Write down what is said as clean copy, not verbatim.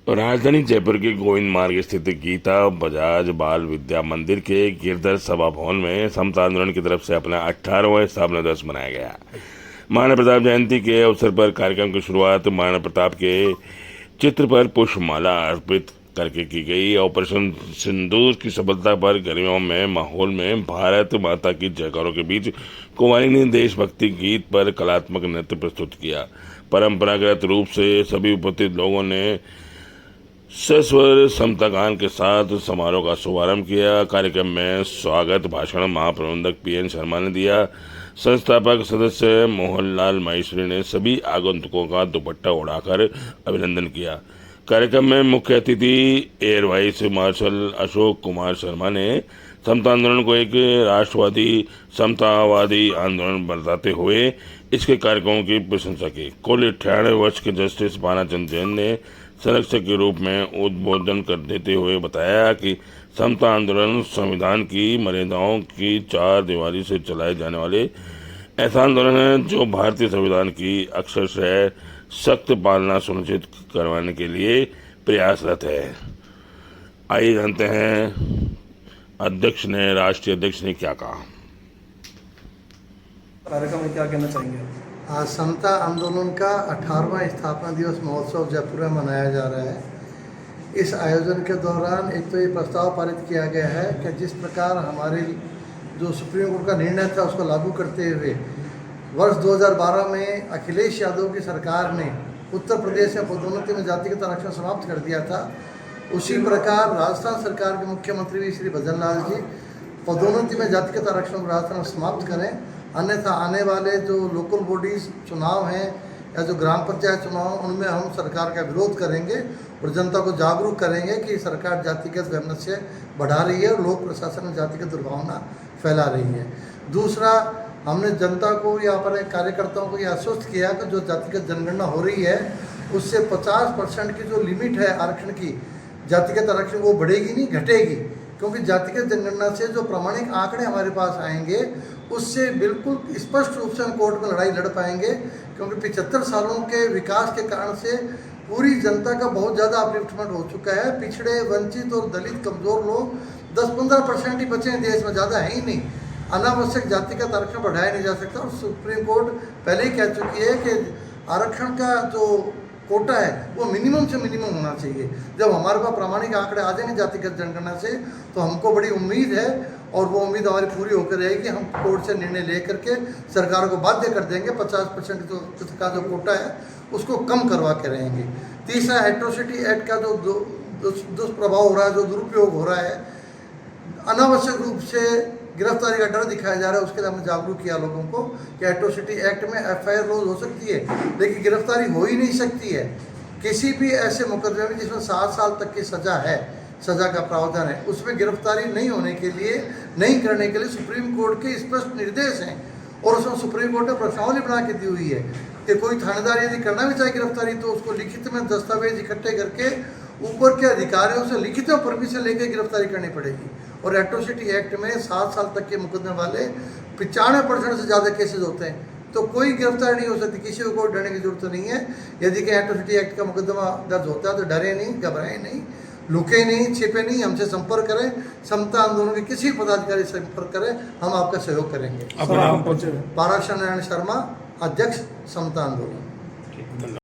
राजधानी जयपुर के गोविंद मार्ग स्थित गीता बजाज बाल विद्या मंदिर के गिरधर सभा भवन में समता आंदोलन की तरफ से अपना 18वां स्थापना दिवस मनाया गया। महाराणा प्रताप जयंती के अवसर पर कार्यक्रम की शुरुआत महाराणा प्रताप के चित्र पर पुष्पमाला अर्पित करके की गई। ऑपरेशन सिंदूर की सफलता पर गर्मियों में माहौल में भारत माता की जयकारों के बीच कुमारी ने देशभक्ति गीत पर कलात्मक नृत्य प्रस्तुत किया। परंपरागत रूप से सभी उपस्थित लोगों ने सस्वर समता गान के साथ समारोह का शुभारंभ किया। कार्यक्रम में स्वागत भाषण महाप्रबंधक पीएन शर्मा ने दिया। संस्थापक सदस्य मोहनलाल माहेश्वरी ने सभी आगंतुकों का दुपट्टा उड़ाकर अभिनंदन किया। कार्यक्रम में मुख्य अतिथि air vice marshal Ashok Kumar Sharma ने समता आंदोलन को एक राष्ट्रवादी समतावादी आंदोलन बताते हुए इसके कार्यक्रमों की प्रशंसा की। कुल 98 वर्ष के जस्टिस भानाचंद जैन ने संरक्षक के रूप में उद्बोधन कर देते हुए बताया कि समता आंदोलन संविधान की मर्यादाओं की चार दीवारी से चलाए जाने वाले ऐसा आंदोलन है जो भारतीय संविधान की अक्षरशः सख्त पालना सुनिश्चित करवाने के लिए प्रयासरत है। आइए जानते हैं राष्ट्रीय अध्यक्ष ने क्या कहा। कार्यक्रम में क्या कहना चाहेंगे? आज समता आंदोलन का 18वां स्थापना दिवस महोत्सव जयपुर में मनाया जा रहा है। इस आयोजन के दौरान एक तो ये प्रस्ताव पारित किया गया है कि जिस प्रकार हमारे जो सुप्रीम कोर्ट का निर्णय था उसको लागू करते हुए वर्ष 2012 में अखिलेश यादव की सरकार ने उत्तर प्रदेश में पदोन्नति में जातिगत आरक्षण समाप्त कर दिया था, उसी प्रकार राजस्थान सरकार के मुख्यमंत्री भी श्री भजन लाल जी पदोन्नति में जातिगत आरक्षण को राजस्थान में समाप्त करें, अन्यथा आने वाले जो लोकल बॉडीज चुनाव हैं या जो ग्राम पंचायत चुनाव उनमें हम सरकार का विरोध करेंगे और जनता को जागरूक करेंगे कि सरकार जातिगत वैमनस्य बढ़ा रही है और लोक प्रशासन में जातिगत दुर्भावना फैला रही है। दूसरा, हमने जनता को यहाँ पर कार्यकर्ताओं को यह आश्वस्त किया कि जो जातिगत जनगणना हो रही है उससे 50% की जो लिमिट है आरक्षण की, जातिगत आरक्षण वो बढ़ेगी नहीं घटेगी, क्योंकि जातिगत जनगणना से जो प्रामाणिक आंकड़े हमारे पास आएंगे उससे बिल्कुल स्पष्ट रूप से हम कोर्ट में लड़ाई लड़ पाएंगे, क्योंकि 75 सालों के विकास के कारण से पूरी जनता का बहुत ज़्यादा अपलिफ्टमेंट हो चुका है। पिछड़े, वंचित और दलित कमज़ोर लोग 10-15% ही बचे हैं देश में, ज़्यादा है ही नहीं। अनावश्यक जातिगत आरक्षण बढ़ाया नहीं जा सकता और सुप्रीम कोर्ट पहले ही कह चुकी है कि आरक्षण का जो कोटा है वो मिनिमम से मिनिमम होना चाहिए। जब हमारे पास प्रामाणिक आंकड़े आ जाएंगे जातिगत जनगणना से तो हमको बड़ी उम्मीद है और वो उम्मीद हमारी पूरी होकर रहेगी। हम कोर्ट से निर्णय ले करके सरकार को बाध्य कर देंगे 50% का जो कोटा है उसको कम करवा के रहेंगे। तीसरा, एट्रोसिटी एक्ट का जो दुष्प्रभाव हो रहा है, जो दुरुपयोग हो रहा है, अनावश्यक रूप से गिरफ्तारी का डर दिखाया जा रहा है, उसके लिए हमने जागरूक किया लोगों को कि एट्रोसिटी एक्ट में FIR रोज हो सकती है लेकिन गिरफ्तारी हो ही नहीं सकती है। किसी भी ऐसे मुकदमे में जिसमें 7 साल तक की सज़ा है, सज़ा का प्रावधान है, उसमें गिरफ्तारी नहीं होने के लिए, नहीं करने के लिए सुप्रीम कोर्ट के स्पष्ट निर्देश हैं और उसमें सुप्रीम कोर्ट ने प्रश्नावली बना के दी हुई है कि कोई थानेदार यदि करना भी चाहे गिरफ्तारी तो उसको लिखित में दस्तावेज इकट्ठे करके ऊपर के अधिकारियों से लिखित में परमिशन लेकर गिरफ्तारी करनी पड़ेगी। और एट्रोसिटी एक्ट में 7 साल तक के मुकदमे वाले 95% से ज़्यादा केसेज होते हैं, तो कोई गिरफ्तारी नहीं हो सकती, किसी को कोई डरने की जरूरत नहीं है। यदि कि एट्रोसिटी एक्ट का मुकदमा दर्ज होता है तो डरे नहीं, घबराए नहीं, लुके नहीं, छिपे नहीं, हमसे संपर्क करें। समता आंदोलन के किसी पदाधिकारी से संपर्क करें, हम आपका सहयोग करेंगे। अपना नाम पाराशर नारायण शर्मा, अध्यक्ष समता आंदोलन।